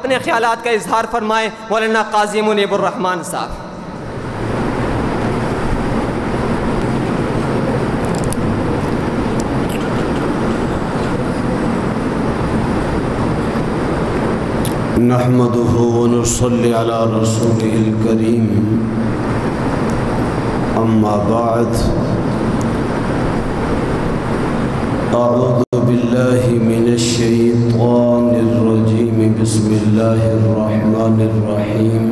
اپنے خیالات کا اظہار فرمائیں مولانا قاضی منیب الرحمن صاحب۔ نحمده ونصلي على رسوله الكريم أما بعد أعوذ بالله من الشيطان الرجيم بسم الله الرحمن الرحيم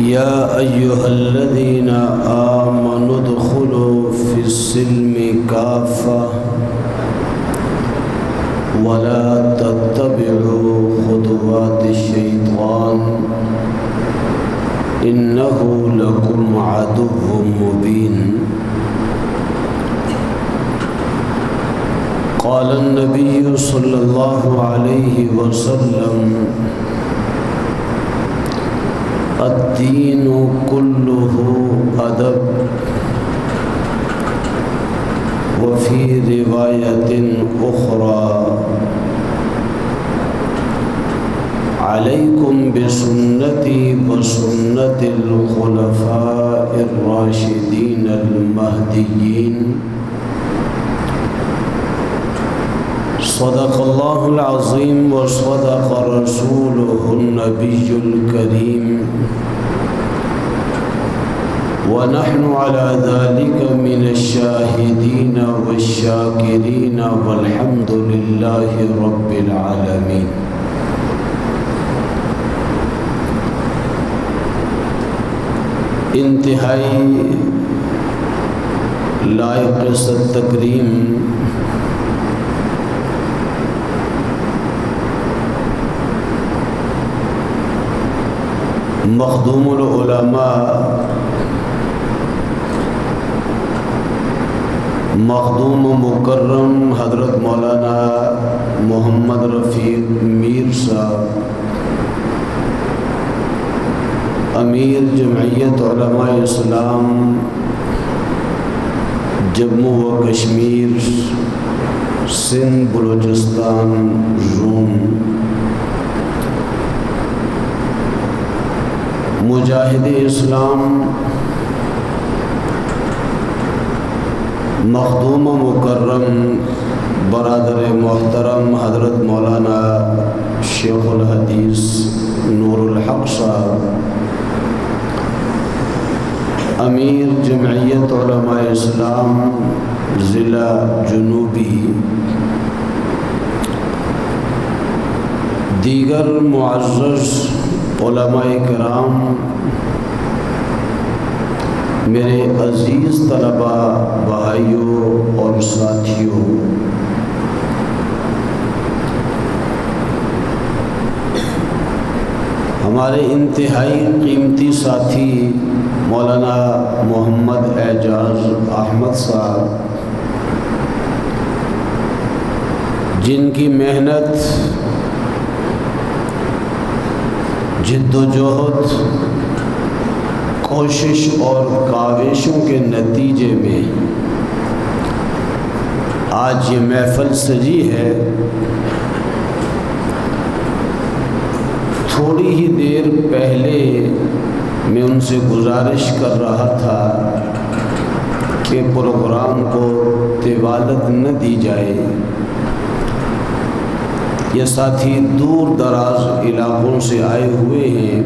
يا أيها الذين آمنوا ادخلوا في السلم كافة ولا تتبعوا خطوات الشيطان إنه لكم عدو مبين قال النبي صلى الله عليه وسلم الدين كله أدب وفي رواية أخرى عليكم بسنتي وسنة الخلفاء الراشدين المهديين صدق الله العظيم وصدق رسوله النبي الكريم ونحن على ذلك من الشاهدين والشاكرين والحمد لله رب العالمين۔ انتہائی لائق تکریم مخدوم العلماء مخدوم مکرم حضرت مولانا محمد رفیق میر صاحب امیر جمعیت علماء اسلام جموں و کشمیر سندھ بلوچستان روم، مجاہد اسلام مخدوم و مکرم برادر محترم حضرت مولانا شیخ الحدیث نور الحق صاحب امیر جمعیت علماء اسلام ضلع جنوبی، دیگر معزز علماء کرام، میرے عزیز طلباء بھائیوں اور ساتھیوں، ہمارے انتہائی قیمتی ساتھی مولانا محمد اعجاز احمد صاحب، جن کی محنت، جد و جہد، کوشش اور کاوشوں کے نتیجے میں آج یہ محفل سجی ہے۔ تھوڑی ہی دیر پہلے میں ان سے گزارش کر رہا تھا کہ پروگرام کو طوالت نہ دی جائے، یہ ساتھی دور دراز علاقوں سے آئے ہوئے ہیں،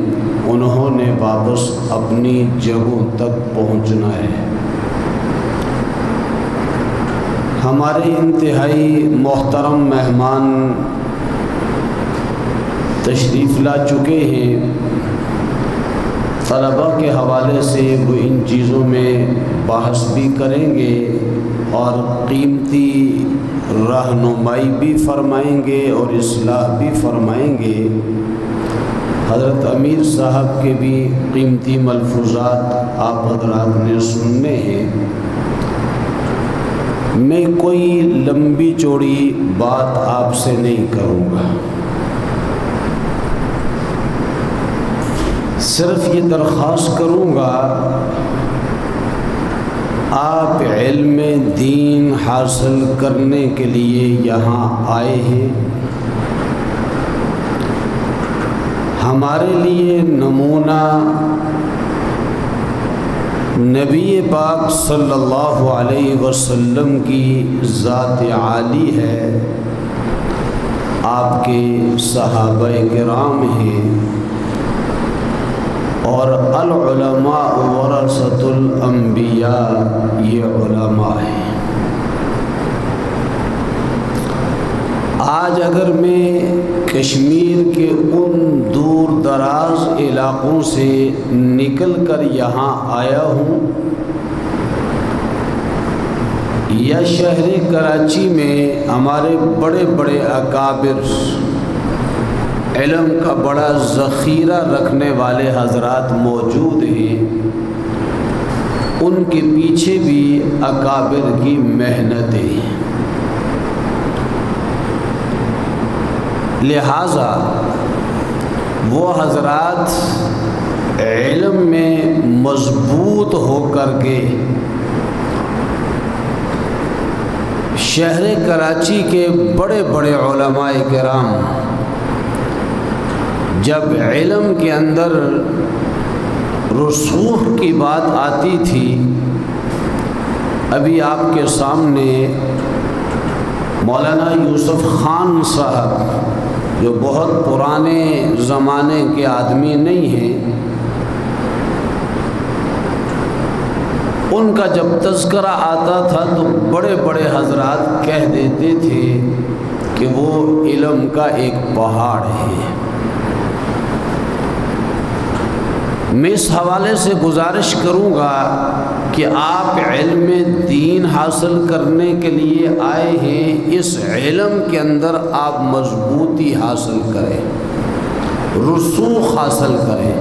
انہوں نے واپس اپنی جگہوں تک پہنچنا ہے۔ ہمارے انتہائی محترم مہمان تشریف لا چکے ہیں، طلباء کے حوالے سے وہ ان چیزوں میں بحث بھی کریں گے اور قیمتی رہنمائی بھی فرمائیں گے اور اصلاح بھی فرمائیں گے۔ حضرت امیر صاحب کے بھی قیمتی ملفوظات آپ حضرات نے سننے ہیں۔ میں کوئی لمبی چوڑی بات آپ سے نہیں کروں گا، صرف یہ درخواست کروں گا آپ علم دین حاصل کرنے کے لیے یہاں آئے ہیں۔ ہمارے لیے نمونہ نبی پاک صلی اللہ علیہ وسلم کی ذات عالی ہے، آپ کے صحابہ کرام ہیں، اور العلماء ورثۃ الانبیاء، یہ علماء ہیں۔ آج اگر میں کشمیر کے ان دور دراز علاقوں سے نکل کر یہاں آیا ہوں، یا شہر کراچی میں ہمارے بڑے بڑے اکابر، علم کا بڑا ذخیرہ رکھنے والے حضرات موجود ہیں، ان کے پیچھے بھی اکابر کی محنتیں ہیں۔ لہٰذا وہ حضرات علم میں مضبوط ہو کر کے شہر کراچی کے بڑے بڑے علماء کرام جب علم کے اندر رسوخ کی بات آتی تھی، ابھی آپ کے سامنے مولانا یوسف خان صاحب، جو بہت پرانے زمانے کے آدمی نہیں ہیں، ان کا جب تذکرہ آتا تھا تو بڑے بڑے حضرات کہہ دیتے تھے کہ وہ علم کا ایک پہاڑ ہے۔ میں اس حوالے سے گزارش کروں گا کہ آپ علم دین حاصل کرنے کے لیے آئے ہیں، اس علم کے اندر آپ مضبوطی حاصل کریں، رسوخ حاصل کریں۔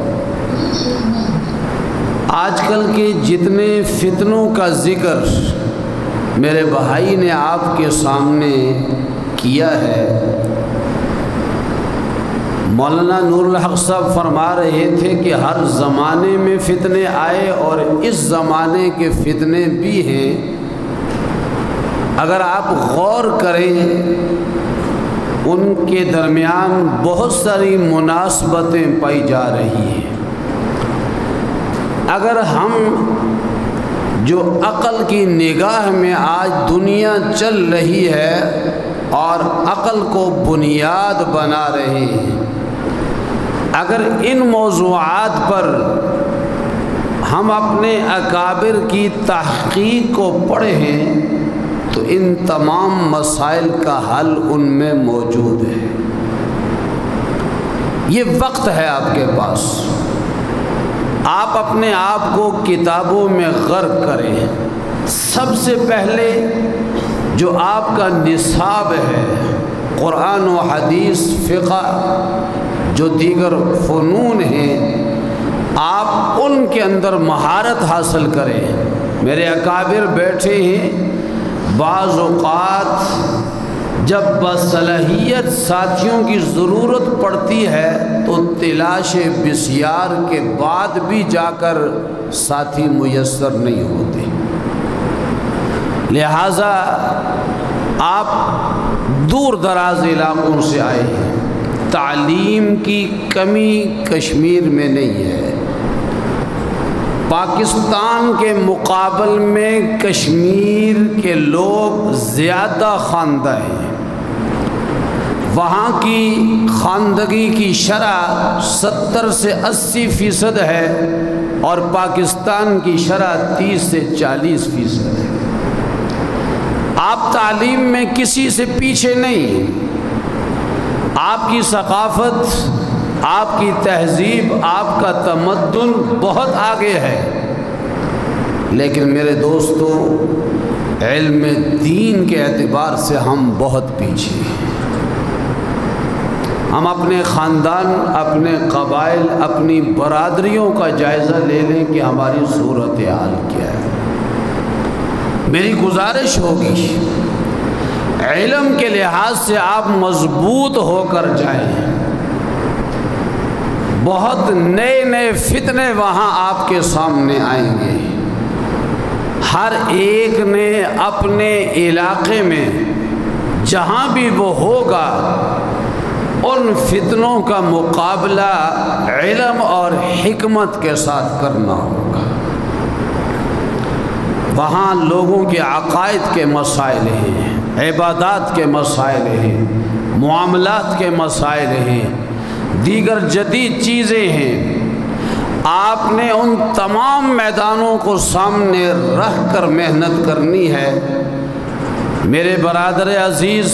آج کل کے جتنے فتنوں کا ذکر میرے بھائی نے آپ کے سامنے کیا ہے، مولانا نور الحق صاحب فرما رہے تھے کہ ہر زمانے میں فتنے آئے اور اس زمانے کے فتنے بھی ہیں۔ اگر آپ غور کریں، ان کے درمیان بہت ساری مناسبتیں پائی جا رہی ہیں۔ اگر ہم جو عقل کی نگاہ میں آج دنیا چل رہی ہے اور عقل کو بنیاد بنا رہے ہیں، اگر ان موضوعات پر ہم اپنے اکابر کی تحقیق کو پڑھیں تو ان تمام مسائل کا حل ان میں موجود ہے۔ یہ وقت ہے آپ کے پاس، آپ اپنے آپ کو کتابوں میں غرق کریں۔ سب سے پہلے جو آپ کا نصاب ہے، قرآن و حدیث، فقہ، جو دیگر فنون ہیں، آپ ان کے اندر مہارت حاصل کریں۔ میرے اکابر بیٹھے ہیں، بعض اوقات جب بصلاحیت ساتھیوں کی ضرورت پڑتی ہے تو تلاش بسیار کے بعد بھی جا کر ساتھی میسر نہیں ہوتے۔ لہٰذا آپ دور دراز علاقوں سے آئے ہیں، تعلیم کی کمی کشمیر میں نہیں ہے۔ پاکستان کے مقابل میں کشمیر کے لوگ زیادہ خواندہ ہیں۔ وہاں کی خواندگی کی شرح 70 سے 80% ہے اور پاکستان کی شرح 30 سے 40% ہے۔ آپ تعلیم میں کسی سے پیچھے نہیں، آپ کی ثقافت، آپ کی تہذیب، آپ کا تمدن بہت آگے ہے، لیکن میرے دوستو علم دین کے اعتبار سے ہم بہت پیچھے ہیں۔ ہم اپنے خاندان، اپنے قبائل، اپنی برادریوں کا جائزہ لے لیں کہ ہماری صورتحال کیا ہے۔ میری گزارش ہوگی علم کے لحاظ سے آپ مضبوط ہو کر جائیں۔ بہت نئے نئے فتنے وہاں آپ کے سامنے آئیں گے۔ ہر ایک نے اپنے علاقے میں جہاں بھی وہ ہوگا ان فتنوں کا مقابلہ علم اور حکمت کے ساتھ کرنا ہوگا۔ وہاں لوگوں کے عقائد کے مسائل ہیں، عبادات کے مسائل ہیں، معاملات کے مسائل ہیں، دیگر جدید چیزیں ہیں۔ آپ نے ان تمام میدانوں کو سامنے رکھ کر محنت کرنی ہے۔ میرے برادر عزیز،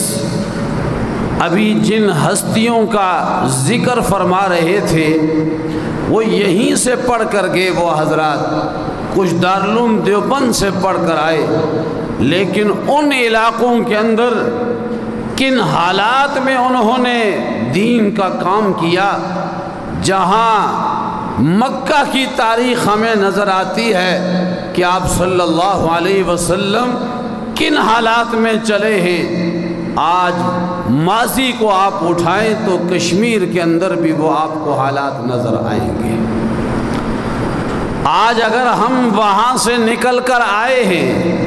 ابھی جن ہستیوں کا ذکر فرما رہے تھے وہ یہیں سے پڑھ کر گئے، وہ حضرات کچھ دارالعلوم دیوبند سے پڑھ کر آئے، لیکن ان علاقوں کے اندر کن حالات میں انہوں نے دین کا کام کیا، جہاں مکہ کی تاریخ ہمیں نظر آتی ہے کہ آپ صلی اللہ علیہ وسلم کن حالات میں چلے ہیں۔ آج ماضی کو آپ اٹھائیں تو کشمیر کے اندر بھی وہ آپ کو حالات نظر آئیں گے۔ آج اگر ہم وہاں سے نکل کر آئے ہیں،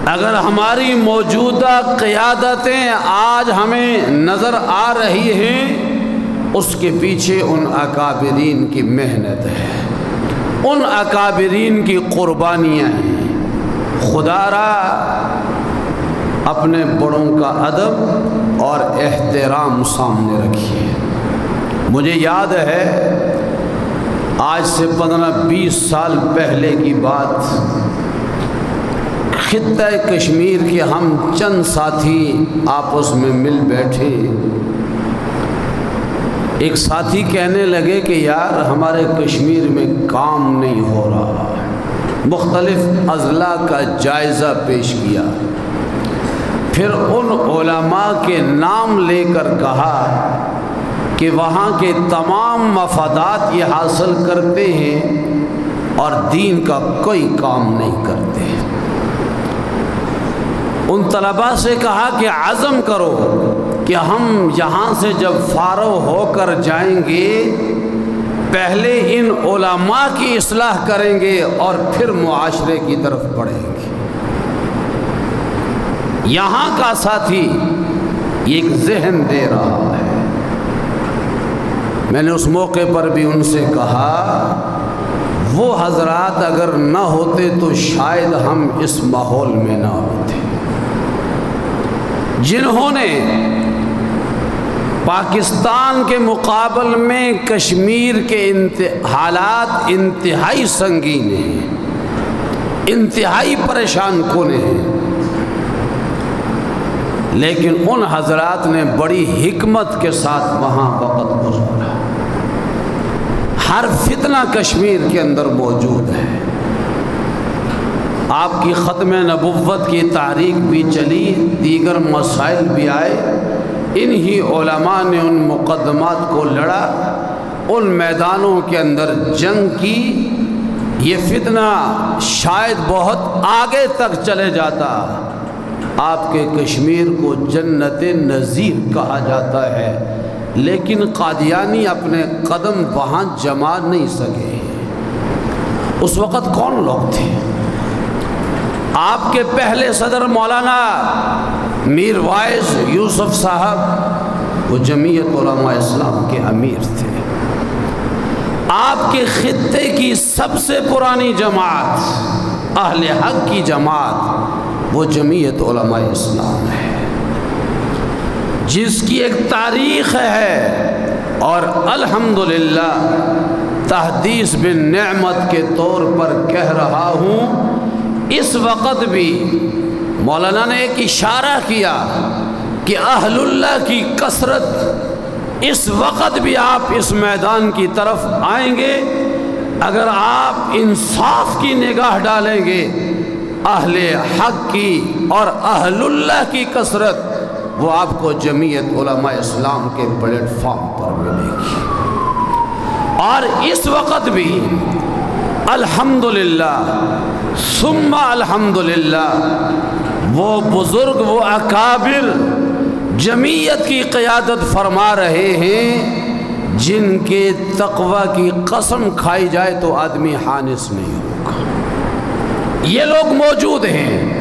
اگر ہماری موجودہ قیادتیں آج ہمیں نظر آ رہی ہیں، اس کے پیچھے ان اکابرین کی محنت ہے، ان اکابرین کی قربانیاں ہیں۔ خدا را اپنے بڑوں کا ادب اور احترام سامنے رکھیے۔ مجھے یاد ہے آج سے 15-20 سال پہلے کی بات، خطہ کشمیر کے ہم چند ساتھی آپس میں مل بیٹھے۔ ایک ساتھی کہنے لگے کہ یار ہمارے کشمیر میں کام نہیں ہو رہا، مختلف اضلاع کا جائزہ پیش کیا، پھر ان علماء کے نام لے کر کہا کہ وہاں کے تمام مفادات یہ حاصل کرتے ہیں اور دین کا کوئی کام نہیں کرتے۔ ان طلباء سے کہا کہ عزم کرو کہ ہم یہاں سے جب فارغ ہو کر جائیں گے پہلے ان علماء کی اصلاح کریں گے اور پھر معاشرے کی طرف بڑھیں گے۔ یہاں کا ساتھی ایک ذہن دے رہا ہے۔ میں نے اس موقع پر بھی ان سے کہا وہ حضرات اگر نہ ہوتے تو شاید ہم اس ماحول میں نہ ہوتے، جنہوں نے پاکستان کے مقابل میں کشمیر کے حالات انتہائی سنگین ہیں، انتہائی پریشان کن ہیں، لیکن ان حضرات نے بڑی حکمت کے ساتھ وہاں وقت گزارا۔ ہر فتنہ کشمیر کے اندر موجود ہے۔ آپ کی ختم نبوت کی تاریخ بھی چلی، دیگر مسائل بھی آئے، انہی علماء نے ان مقدمات کو لڑا، ان میدانوں کے اندر جنگ کی۔ یہ فتنہ شاید بہت آگے تک چلے جاتا، آپ کے کشمیر کو جنت نظیر کہا جاتا ہے، لیکن قادیانی اپنے قدم وہاں جما نہیں سکے۔ اس وقت کون لوگ تھے؟ آپ کے پہلے صدر مولانا میر وائز یوسف صاحب، وہ جمعیت علماء اسلام کے امیر تھے۔ آپ کے خطے کی سب سے پرانی جماعت، اہل حق کی جماعت، وہ جمعیت علماء اسلام ہے، جس کی ایک تاریخ ہے، اور الحمدللہ تحدیث بن نعمت کے طور پر کہہ رہا ہوں، اس وقت بھی مولانا نے ایک اشارہ کیا کہ اہل اللہ کی کثرت، اس وقت بھی آپ اس میدان کی طرف آئیں گے اگر آپ انصاف کی نگاہ ڈالیں گے۔ اہل حق کی اور اہل اللہ کی کثرت وہ آپ کو جمعیت علماء اسلام کے پلیٹ فارم پر ملے گی۔ اور اس وقت بھی الحمدللہ ثم الحمدللہ وہ بزرگ، وہ اکابر جمعیت کی قیادت فرما رہے ہیں، جن کے تقوی کی قسم کھائی جائے تو آدمی حانس نہیں ہوگا۔ یہ لوگ موجود ہیں۔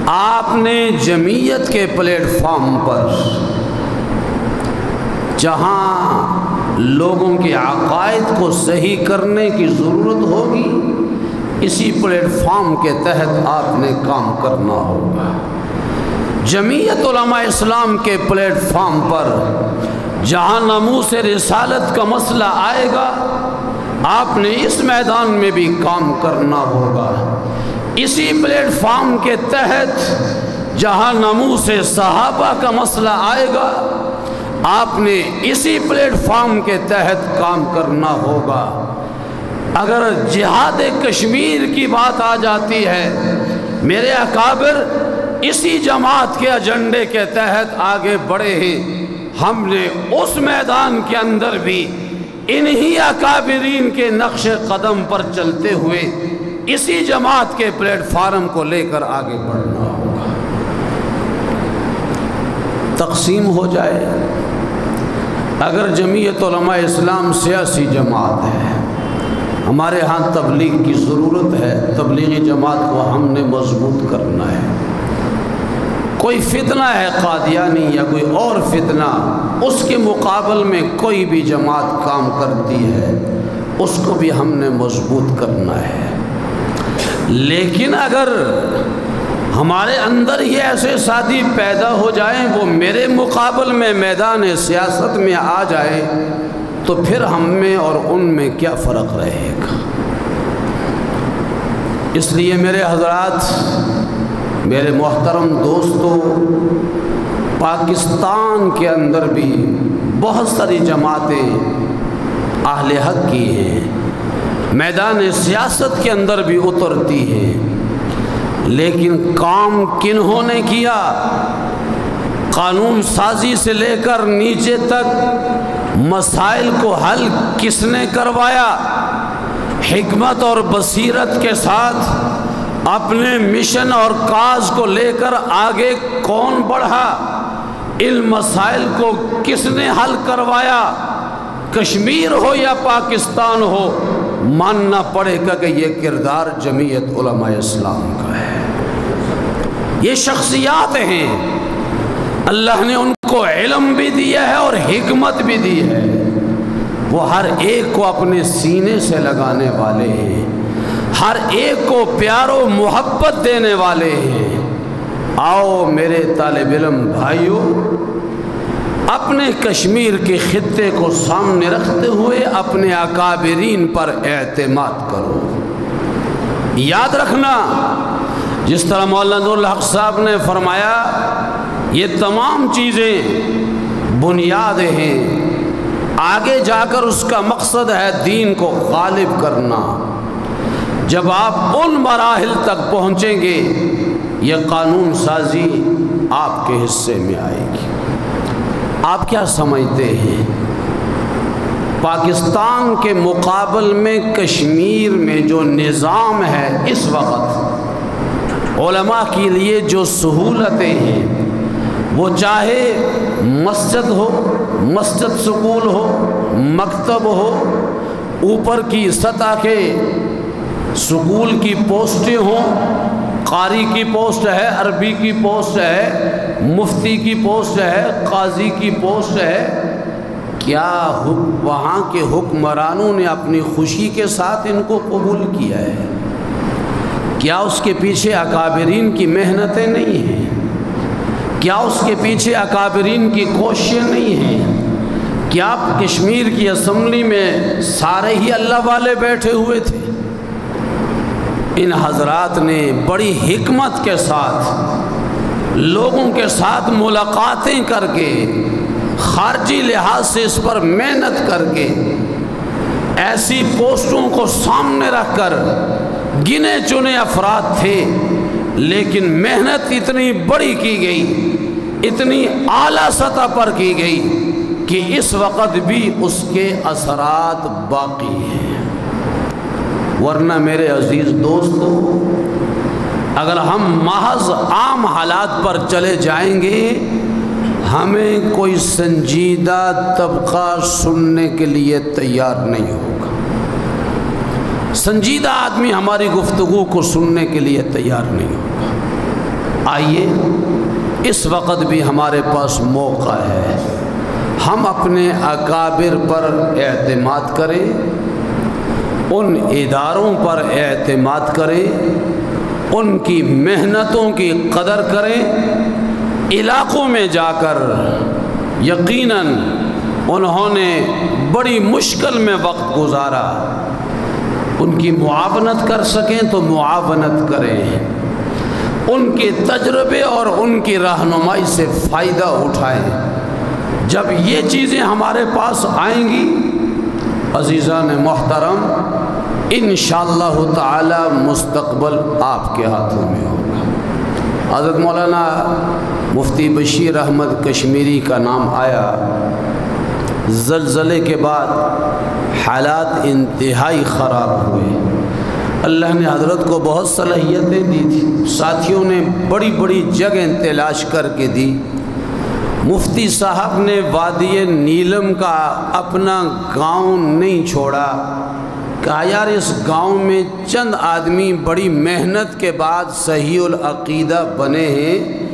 آپ نے جمعیت کے پلیٹ فارم پر جہاں لوگوں کے عقائد کو صحیح کرنے کی ضرورت ہوگی، اسی پلیٹ فارم کے تحت آپ نے کام کرنا ہوگا۔ جمعیت علماء اسلام کے پلیٹ فارم پر جہاں ناموس رسالت کا مسئلہ آئے گا، آپ نے اس میدان میں بھی کام کرنا ہوگا۔ اسی پلیٹ فارم کے تحت جہاں ناموس صحابہ کا مسئلہ آئے گا، آپ نے اسی پلیٹ فارم کے تحت کام کرنا ہوگا۔ اگر جہاد کشمیر کی بات آ جاتی ہے، میرے اکابر اسی جماعت کے ایجنڈے کے تحت آگے بڑھے ہیں۔ ہم نے اس میدان کے اندر بھی انہی اکابرین کے نقش قدم پر چلتے ہوئے اسی جماعت کے پلیٹ فارم کو لے کر آگے بڑھنا ہوگا۔ تقسیم ہو جائے، اگر جمعیت علماء اسلام سیاسی جماعت ہے، ہمارے ہاں تبلیغ کی ضرورت ہے، تبلیغی جماعت کو ہم نے مضبوط کرنا ہے۔ کوئی فتنہ ہے قادیانی یا کوئی اور فتنہ، اس کے مقابل میں کوئی بھی جماعت کام کرتی ہے، اس کو بھی ہم نے مضبوط کرنا ہے۔ لیکن اگر ہمارے اندر یہ ایسے ساتھی پیدا ہو جائیں وہ میرے مقابل میں میدان سیاست میں آ جائے، تو پھر ہم میں اور ان میں کیا فرق رہے گا؟ اس لیے میرے حضرات، میرے محترم دوستو، پاکستان کے اندر بھی بہت ساری جماعتیں اہل حق کی ہیں، میدان سیاست کے اندر بھی اترتی ہیں، لیکن کام کنہوں نے کیا؟ قانون سازی سے لے کر نیچے تک مسائل کو حل کس نے کروایا؟ حکمت اور بصیرت کے ساتھ اپنے مشن اور کاز کو لے کر آگے کون بڑھا؟ ان مسائل کو کس نے حل کروایا؟ کشمیر ہو یا پاکستان ہو، ماننا پڑے گا کہ یہ کردار جمعیت علماء اسلام کا ہے۔ یہ شخصیات ہیں، اللہ نے ان کو علم بھی دیا ہے اور حکمت بھی دی ہے، وہ ہر ایک کو اپنے سینے سے لگانے والے ہیں، ہر ایک کو پیار و محبت دینے والے ہیں۔ آؤ میرے طالب علم بھائیوں، اپنے کشمیر کے خطے کو سامنے رکھتے ہوئے اپنے اکابرین پر اعتماد کرو۔ یاد رکھنا، جس طرح مولانا نور الحق صاحب نے فرمایا، یہ تمام چیزیں بنیاد ہیں، آگے جا کر اس کا مقصد ہے دین کو غالب کرنا۔ جب آپ ان مراحل تک پہنچیں گے، یہ قانون سازی آپ کے حصے میں آئے گی۔ آپ کیا سمجھتے ہیں؟ پاکستان کے مقابل میں کشمیر میں جو نظام ہے اس وقت، علماء کے لیے جو سہولتیں ہیں، وہ چاہے مسجد ہو، مسجد سکول ہو، مکتب ہو، اوپر کی سطح کے سکول کی پوسٹیں ہوں، قاری کی پوسٹ ہے، عربی کی پوسٹ ہے، مفتی کی پوسٹ ہے، قاضی کی پوسٹ ہے، کیا وہاں کے حکمرانوں نے اپنی خوشی کے ساتھ ان کو قبول کیا ہے؟ کیا اس کے پیچھے اکابرین کی محنتیں نہیں ہیں؟ کیا اس کے پیچھے اکابرین کی کوششیں نہیں ہیں؟ کیا کشمیر کی اسمبلی میں سارے ہی اللہ والے بیٹھے ہوئے تھے؟ ان حضرات نے بڑی حکمت کے ساتھ لوگوں کے ساتھ ملاقاتیں کر کے، خارجی لحاظ سے اس پر محنت کر کے، ایسی پوسٹوں کو سامنے رکھ کر، گنے چنے افراد تھے، لیکن محنت اتنی بڑی کی گئی، اتنی اعلیٰ سطح پر کی گئی کہ اس وقت بھی اس کے اثرات باقی ہیں۔ ورنہ میرے عزیز دوستو، اگر ہم محض عام حالات پر چلے جائیں گے، ہمیں کوئی سنجیدہ طبقہ سننے کے لیے تیار نہیں ہوگا۔ سنجیدہ آدمی ہماری گفتگو کو سننے کے لیے تیار نہیں ہوگا۔ آئیے اس وقت بھی ہمارے پاس موقع ہے، ہم اپنے اکابر پر اعتماد کریں، ان اداروں پر اعتماد کریں، ان کی محنتوں کی قدر کریں۔ علاقوں میں جا کر یقیناً انہوں نے بڑی مشکل میں وقت گزارا، ان کی معاونت کر سکیں تو معاونت کریں، ان کے تجربے اور ان کی رہنمائی سے فائدہ اٹھائیں۔ جب یہ چیزیں ہمارے پاس آئیں گی عزیزان محترم، انشاءاللہ تعالی مستقبل آپ کے ہاتھوں میں ہوگا۔ حضرت مولانا مفتی بشیر احمد کشمیری کا نام آیا۔ زلزلے کے بعد حالات انتہائی خراب ہوئے، اللہ نے حضرت کو بہت صلاحیتیں دی تھی، ساتھیوں نے بڑی بڑی جگہیں تلاش کر کے دی۔ مفتی صاحب نے وادی نیلم کا اپنا گاؤں نہیں چھوڑا، کہا یار اس گاؤں میں چند آدمی بڑی محنت کے بعد صحیح العقیدہ بنے ہیں،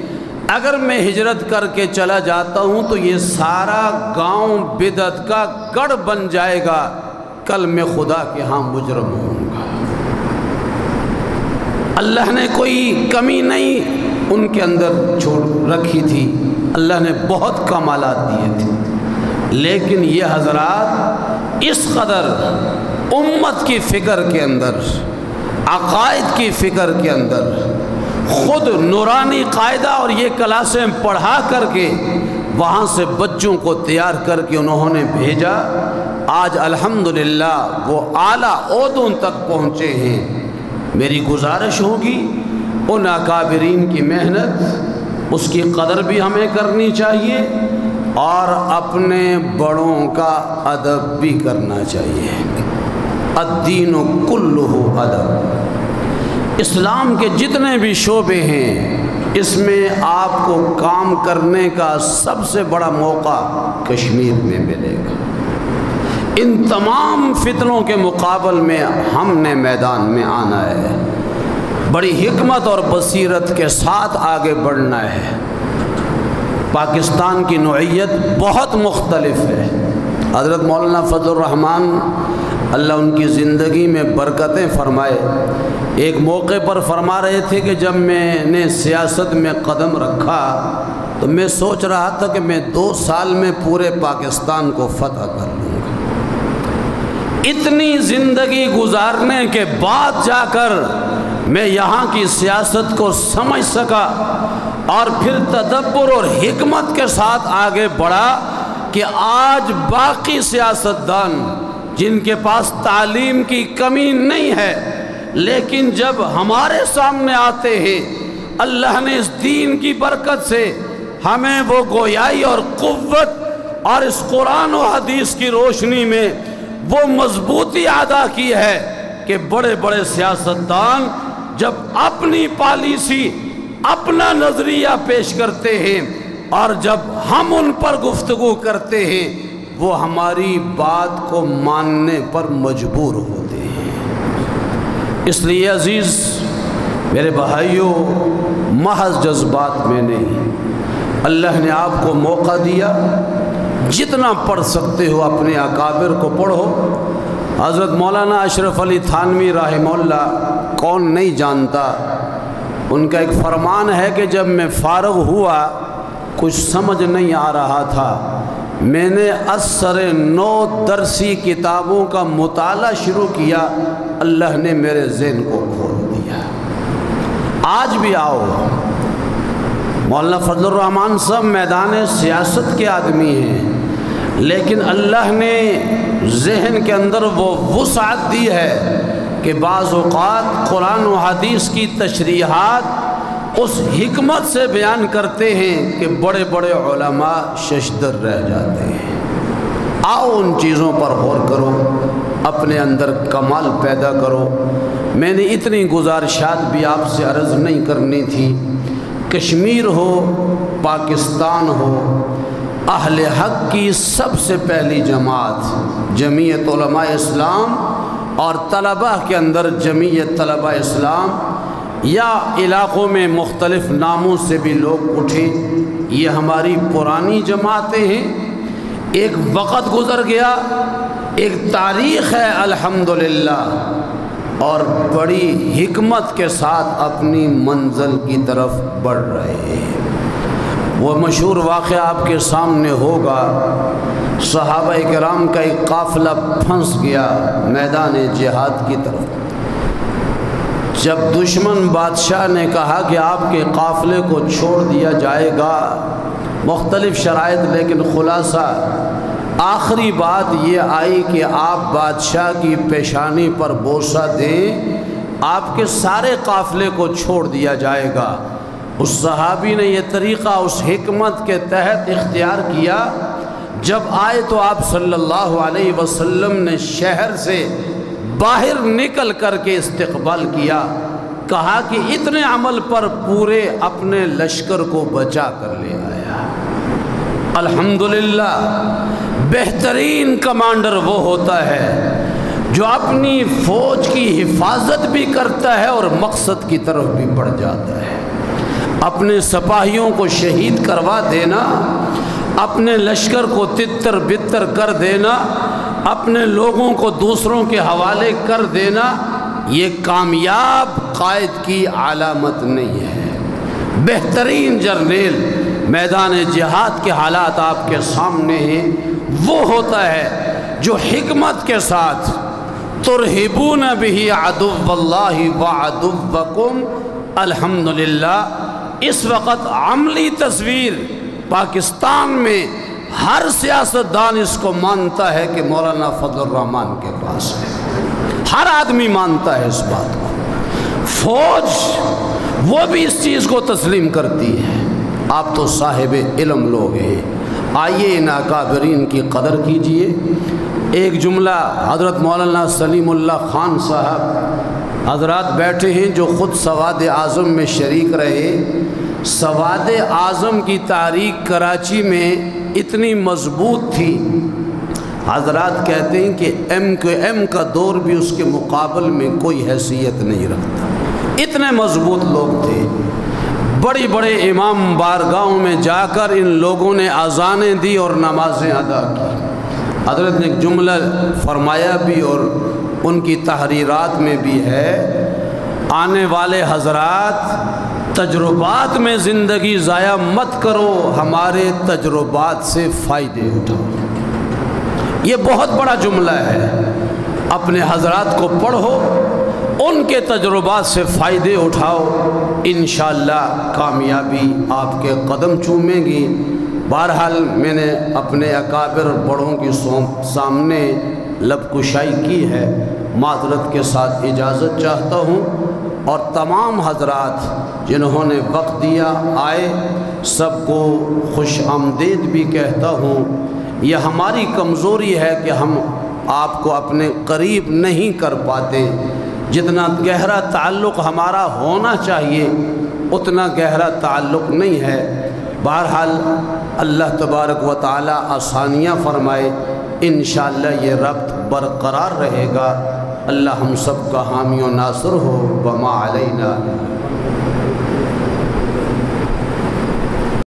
اگر میں ہجرت کر کے چلا جاتا ہوں تو یہ سارا گاؤں بدعت کا گڑھ بن جائے گا، کل میں خدا کے ہاں مجرم ہوں گا۔ اللہ نے کوئی کمی نہیں ان کے اندر چھوڑ رکھی تھی، اللہ نے بہت کمالات دیے تھے، لیکن یہ حضرات اس قدر امت کی فکر کے اندر، عقائد کی فکر کے اندر خود نورانی قاعدہ اور یہ کلاسیں پڑھا کر کے وہاں سے بچوں کو تیار کر کے انہوں نے بھیجا، آج الحمدللہ وہ اعلیٰ عہدوں تک پہنچے ہیں۔ میری گزارش ہوگی ان اکابرین کی محنت، اس کی قدر بھی ہمیں کرنی چاہیے اور اپنے بڑوں کا ادب بھی کرنا چاہیے۔ الدین کلہ ادب، اسلام کے جتنے بھی شعبے ہیں اس میں آپ کو کام کرنے کا سب سے بڑا موقع کشمیر میں ملے گا۔ ان تمام فتنوں کے مقابل میں ہم نے میدان میں آنا ہے، بڑی حکمت اور بصیرت کے ساتھ آگے بڑھنا ہے۔ پاکستان کی نوعیت بہت مختلف ہے۔ حضرت مولانا فضل الرحمن اللہ ان کی زندگی میں برکتیں فرمائے، ایک موقع پر فرما رہے تھے کہ جب میں نے سیاست میں قدم رکھا تو میں سوچ رہا تھا کہ میں 2 سال میں پورے پاکستان کو فتح کر لوں گا۔ اتنی زندگی گزارنے کے بعد جا کر میں یہاں کی سیاست کو سمجھ سکا اور پھر تدبر اور حکمت کے ساتھ آگے بڑھا کہ آج باقی سیاستدان جن کے پاس تعلیم کی کمی نہیں ہے، لیکن جب ہمارے سامنے آتے ہیں اللہ نے اس دین کی برکت سے ہمیں وہ گویائی اور قوت اور اس قرآن و حدیث کی روشنی میں وہ مضبوطی ادا کی ہے کہ بڑے بڑے سیاستدان جب اپنی پالیسی، اپنا نظریہ پیش کرتے ہیں اور جب ہم ان پر گفتگو کرتے ہیں وہ ہماری بات کو ماننے پر مجبور ہوتے ہیں۔ اس لیے عزیز میرے بھائیوں، محض جذبات میں نہیں، اللہ نے آپ کو موقع دیا، جتنا پڑھ سکتے ہو اپنے اکابر کو پڑھو۔ حضرت مولانا اشرف علی تھانوی رحمہ اللہ کون نہیں جانتا، ان کا ایک فرمان ہے کہ جب میں فارغ ہوا کچھ سمجھ نہیں آ رہا تھا، میں نے اثر 9 درسی کتابوں کا مطالعہ شروع کیا، اللہ نے میرے ذہن کو کھول دیا۔ آج بھی آؤ، مولانا فضل الرحمن صاحب میدان سیاست کے آدمی ہیں، لیکن اللہ نے ذہن کے اندر وہ وسعت دی ہے کہ بعض اوقات قرآن و حدیث کی تشریحات اس حکمت سے بیان کرتے ہیں کہ بڑے بڑے علماء ششدر رہ جاتے ہیں۔ آؤ ان چیزوں پر غور کرو، اپنے اندر کمال پیدا کرو۔ میں نے اتنی گزارشات بھی آپ سے عرض نہیں کرنی تھی۔ کشمیر ہو، پاکستان ہو، اہل حق کی سب سے پہلی جماعت جمعیت علماء اسلام اور طلبہ کے اندر جمعیت طلبہ اسلام یا علاقوں میں مختلف ناموں سے بھی لوگ اٹھے، یہ ہماری پرانی جماعتیں ہیں۔ ایک وقت گزر گیا، ایک تاریخ ہے الحمدللہ، اور بڑی حکمت کے ساتھ اپنی منزل کی طرف بڑھ رہے ہیں۔ وہ مشہور واقعہ آپ کے سامنے ہوگا، صحابہ کرام کا ایک قافلہ پھنس گیا میدان جہاد کی طرف۔ جب دشمن بادشاہ نے کہا کہ آپ کے قافلے کو چھوڑ دیا جائے گا، مختلف شرائط، لیکن خلاصہ آخری بات یہ آئی کہ آپ بادشاہ کی پیشانی پر بوسہ دیں، آپ کے سارے قافلے کو چھوڑ دیا جائے گا۔ اس صحابی نے یہ طریقہ اس حکمت کے تحت اختیار کیا۔ جب آئے تو آپ صلی اللہ علیہ وسلم نے شہر سے باہر نکل کر کے استقبال کیا، کہا کہ اتنے عمل پر پورے اپنے لشکر کو بچا کر لے آیا۔ الحمدللہ، بہترین کمانڈر وہ ہوتا ہے جو اپنی فوج کی حفاظت بھی کرتا ہے اور مقصد کی طرف بھی بڑھ جاتا ہے۔ اپنے سپاہیوں کو شہید کروا دینا، اپنے لشکر کو تتر بتر کر دینا، اپنے لوگوں کو دوسروں کے حوالے کر دینا، یہ کامیاب قائد کی علامت نہیں ہے۔ بہترین جرنیل، میدان جہاد کے حالات آپ کے سامنے ہیں، وہ ہوتا ہے جو حکمت کے ساتھ ترہبون بہ عدو اللہ وعدوکم۔ الحمدللہ اس وقت عملی تصویر پاکستان میں ہر سیاستدان اس کو مانتا ہے کہ مولانا فضل الرحمان کے پاس ہے، ہر آدمی مانتا ہے اس بات کو۔ فوج وہ بھی اس چیز کو تسلیم کرتی ہے۔ آپ تو صاحب علم لوگ ہیں، آئیے ان اکابرین کی قدر کیجئے۔ ایک جملہ حضرت مولانا سلیم اللہ خان صاحب حضرات بیٹھے ہیں جو خود سواد اعظم میں شریک رہے۔ سواد اعظم کی تاریخ کراچی میں اتنی مضبوط تھی، حضرات کہتے ہیں کہ ایم کا دور بھی اس کے مقابل میں کوئی حیثیت نہیں رکھتا، اتنے مضبوط لوگ تھے۔ بڑی بڑے امام بارگاہوں میں جا کر ان لوگوں نے اذانیں دی اور نمازیں ادا کی۔ حضرت نے ایک جملہ فرمایا بھی اور ان کی تحریرات میں بھی ہے، آنے والے حضرات تجربات میں زندگی ضائع مت کرو، ہمارے تجربات سے فائدے اٹھاؤ۔ یہ بہت بڑا جملہ ہے، اپنے حضرات کو پڑھو، ان کے تجربات سے فائدے اٹھاؤ، انشاءاللہ کامیابی آپ کے قدم چومیں گی۔ بہرحال میں نے اپنے اکابر بڑوں کے سامنے لب کشائی کی ہے، معذرت کے ساتھ اجازت چاہتا ہوں، اور تمام حضرات جنہوں نے وقت دیا آئے، سب کو خوش آمدید بھی کہتا ہوں۔ یہ ہماری کمزوری ہے کہ ہم آپ کو اپنے قریب نہیں کر پاتے، جتنا گہرا تعلق ہمارا ہونا چاہیے اتنا گہرا تعلق نہیں ہے۔ بہرحال اللہ تبارک و تعالی آسانیاں فرمائے، انشاءاللہ یہ ربط برقرار رہے گا۔ اللہ ہم سب کا حامی و ناصر ہو، وما علینا